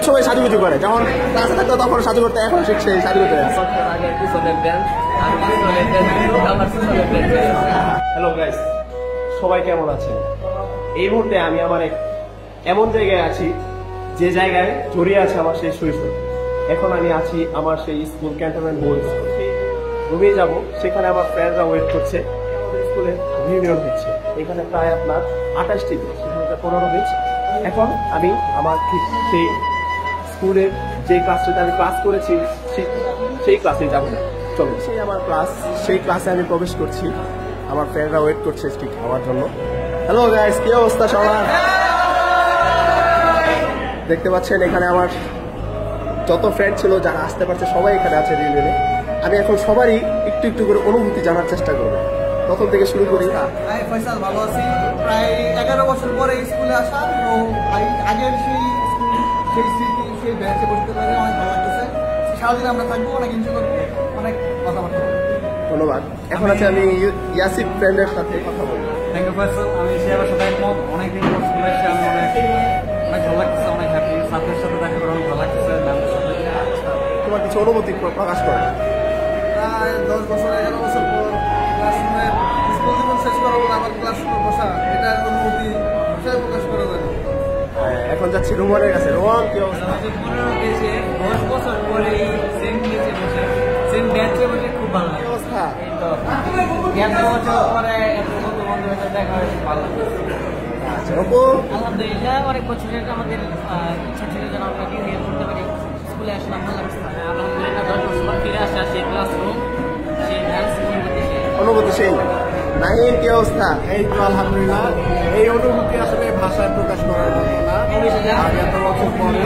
সবাই সাজুগুজু করে, যেমন ক্লাসে থাকতো তখন সাজু করতে, এখন শিখছে সাজুগুজু। হ্যালো গাইস, সবাই কেমন আছেন? এই মুহূর্তে আমি আমার এমন জায়গায় আছি যে জায়গায় জড়িয়ে আছে আমার সেই শৈশব। এখন আমি আছি আমার সেই স্কুল ক্যান্টনমেন্ট বোর্ড রুমে যাব, সেখানে আমার ফ্রেন্ডরা ওয়েট করছে। স্কুলের রিউনিয়ন হচ্ছে, এখানে প্রায় আপনার 28টি বেঞ্চ, সেখানে 15 বেঞ্চ। এখন আমি আমার ঠিক সেই স্কুলের যে ক্লাসটাতে আমি ক্লাস করেছি সেই ক্লাসে যাব না, চলো সেই আমার ক্লাস, সেই ক্লাসে আমি প্রবেশ করছি। আমার ফ্রেন্ডরা ওয়েট করছে ঠিক হওয়ার জন্য। হ্যালো গাইস, কি অবস্থা সবার? দেখতে পাচ্ছেন এখানে আমার যত ফ্রেন্ড ছিল যারা আসতে পারছে সবাই এখানে আছে রিউনিয়নে। আমি এখন সবারই একটু একটু করে অনুভূতি জানার চেষ্টা করবো, প্রথম থেকে শুরু করি। ফয়সাল, ভালো আছি। প্রায় 11 বছর পরে স্কুলে আসা, তো আগের সেই স্কুল, সেই স্মৃতি, সেই ব্যাচে বসতে পারে অনেক ভালো লাগতেছে। সারাদিন আমরা থাকবো, অনেক এনজয় করবো, অনেক কথাবার্তা। ধন্যবাদ। এখন আছে আমি ইয়াসিফ ফ্রেন্ডের সাথে কথা বলবো। থ্যাংক ইউ ফয়সাল, আমি সেবার সাথে একমত। অনেকদিন পর স্কুলে এসে আমি অনেক ভালো লাগতেছে, অনেক হ্যাপি। ছাত্রের সাথে দেখা করে অনেক ভালো লাগতেছে। তোমার কিছু অনুভূতি প্রকাশ করো। প্রায় 10 বছর 11 বছর পর ক্লাসরুমে স্কুল জীবন শেষ করার পর আবার ক্লাসরুমে বসা, এটার অনুভূতি প্রকাশ করা যায়। এখন যাচ্ছি রুমানের কাছে। রোমান, কি অবস্থা? 10 বছর পরে সেম ক্লাসে বসে, সেম বেঞ্চে বসে খুব ভালো লাগে। অবস্থা 11 বছর পরে এত বন্ধুদের সাথে দেখা হয়েছে, ভালো লাগছে। আলহামদুলিল্লাহ, অনেক বছরের আমাদের ইচ্ছা ছিল যেন আমরা রিউনিয়ন করতে পারি। স্কুলে আসলাম, ভালো লাগছে। আলহামদুলিল্লাহ 10 বছর পর ফিরে আসা সেই ক্লাসরুম, সেই ডান্স অনুভূতি সেই। নাহিম, কি অবস্থা? এই তো আলহামদুলিল্লাহ, এই অনুভূতি আসলে ভাষায় প্রকাশ করার মতো না। আর এত বছর পরে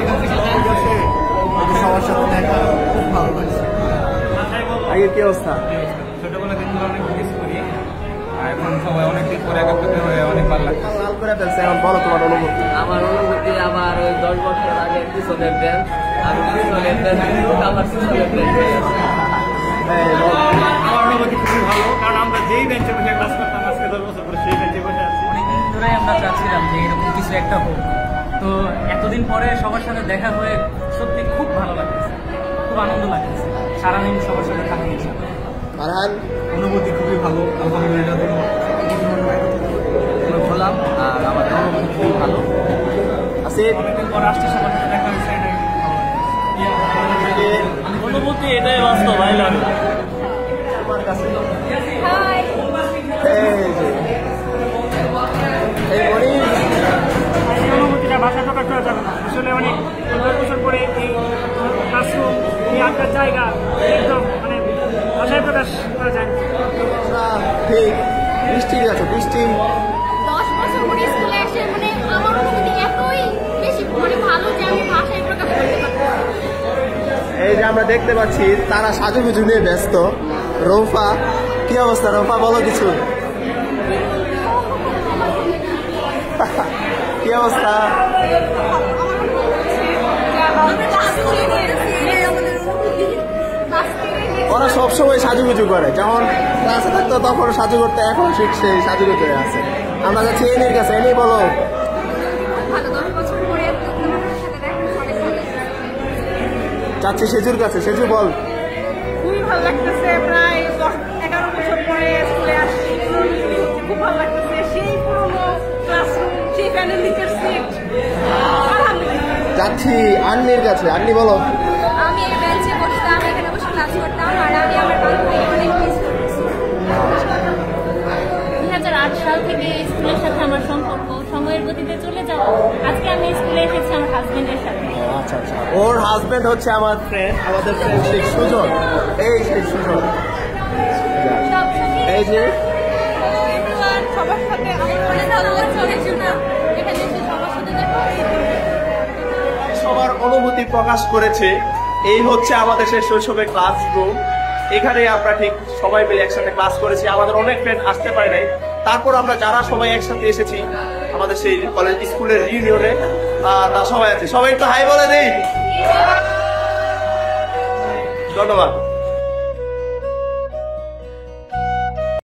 সবার সাথে দেখা খুব ভালো লাগছে। নাহিম, কি অবস্থা? ছোটবেলা দিনগুলো অনেক মিস করি, এখন সবাই অনেকদিন পরে একত্রিত হয়ে অনেক ভালো লাগছে। লাল করে ফেলছে, এখন বলো তোমার অনুভূতি। আমার অনুভূতি আমার ওই 10 বছর আগে পিছনের ব্যান্ড, আমি পিছনের ব্যান্ড, আমার পিছনের ব্যান্ড। আমার অনুভূতি খুবই ভালো, কারণ আমরা যেই বেঞ্চে বসে ক্লাস করতাম আজকে 10 বছর পরে সেই বেঞ্চে বসে আছি। অনেকদিন ধরে আমরা চাচ্ছিলাম যে এরকম কিছু একটা হোক, তো এতদিন পরে সবার সাথে দেখা হয়ে সত্যি খুব ভালো লাগতেছে, খুব আনন্দ লাগতেছে। সারাদিন সবার সাথে থাকতে ইচ্ছা। ফারহান, অনুভূতি খুবই ভালো, আলহামদুলিল্লাহ। হলাম আর আমার অনুভূতি খুবই ভালো। আসিফ, অনেকদিন পর আসছে, সবার সাথে দেখা হয়েছে, এটাই অনুভূতি এটাই বাস্তব, ভাই লাগে। তোমার কাছে এই মনি, অনুভূতিটা ভাষা প্রকাশ করা যাবে না। আসলে অনেক 10 বছর পরে এই ক্লাসরুম, এই আড্ডার জায়গা একদম মানে ভাষায় প্রকাশ করা যায় না। ঠিক বৃষ্টি আছে, বৃষ্টি 10 বছর পরে স্কুলে এসে মানে আমার অনুভূতি এতই বেশি মানে ভালো যে আমি ভাষায় প্রকাশ করতে পারবো না। এই যে আমরা দেখতে পাচ্ছি তারা সাজুগুজু নিয়ে ব্যস্ত। রৌফা, কি অবস্থা? রৌফা, বলো কিছু। কি অবস্থা? ওরা সবসময় সাজুগুজু করে, যেমন ক্লাসে থাকতো তখন সাজু করতে, এখন শিখছে সাজুগুজু আছে। আমরা যাচ্ছি এনির কাছে। এনি, বলো। ভালো 10 বছর পরে তোমার সাথে দেখা অনেক ভালো লাগছে। যাচ্ছি সেজুর কাছে। সেজু, বল। খুবই ভালো লাগতেছে, প্রায় 11 বছর পরে স্কুলে আসছি, খুব ভালো লাগতেছে। সেই পুরোনো ক্লাসরুম, সেই প্যানেল নিচের সিট, আলহামদুলিল্লাহ। যাচ্ছি আন্নির কাছে। আন্নি, বলো। আমি এই বেঞ্চে বসতাম, এখানে বসে ক্লাস করতাম, আর আমি আমার বান্ধবী অনেক মিস করতেছি। 2008 সাল থেকে স্কুলের সাথে আমার সম্পর্ক সময়ের গতিতে চলে যাওয়া। আজকে আমি স্কুলে এসেছি আমার হাজবেন্ডের সাথে। আচ্ছা আচ্ছা, ওর হাজবেন্ড হচ্ছে আমার ফ্রেন্ড, আমাদের ফ্রেন্ড শেখ সুজন। এই শেখ সুজন, এই যে সবার সাথে আমার অনেক ভালো লাগছে, অনেক সুন্দর। এখানে এসে সবার সাথে দেখা সবার অনুভূতি প্রকাশ করেছে। এই হচ্ছে আমাদের সেই শৈশবের ক্লাসরুম। এখানে আমরা ঠিক সবাই মিলে একসাথে ক্লাস করেছি। আমাদের অনেক ফ্রেন্ড আসতে পারে নাই, তারপর আমরা যারা সবাই একসাথে এসেছি আমাদের সেই কলেজ স্কুলের রিউনিয়নে, তা সবাই আছে। সবাই একটু হাই বলে দিই। ধন্যবাদ।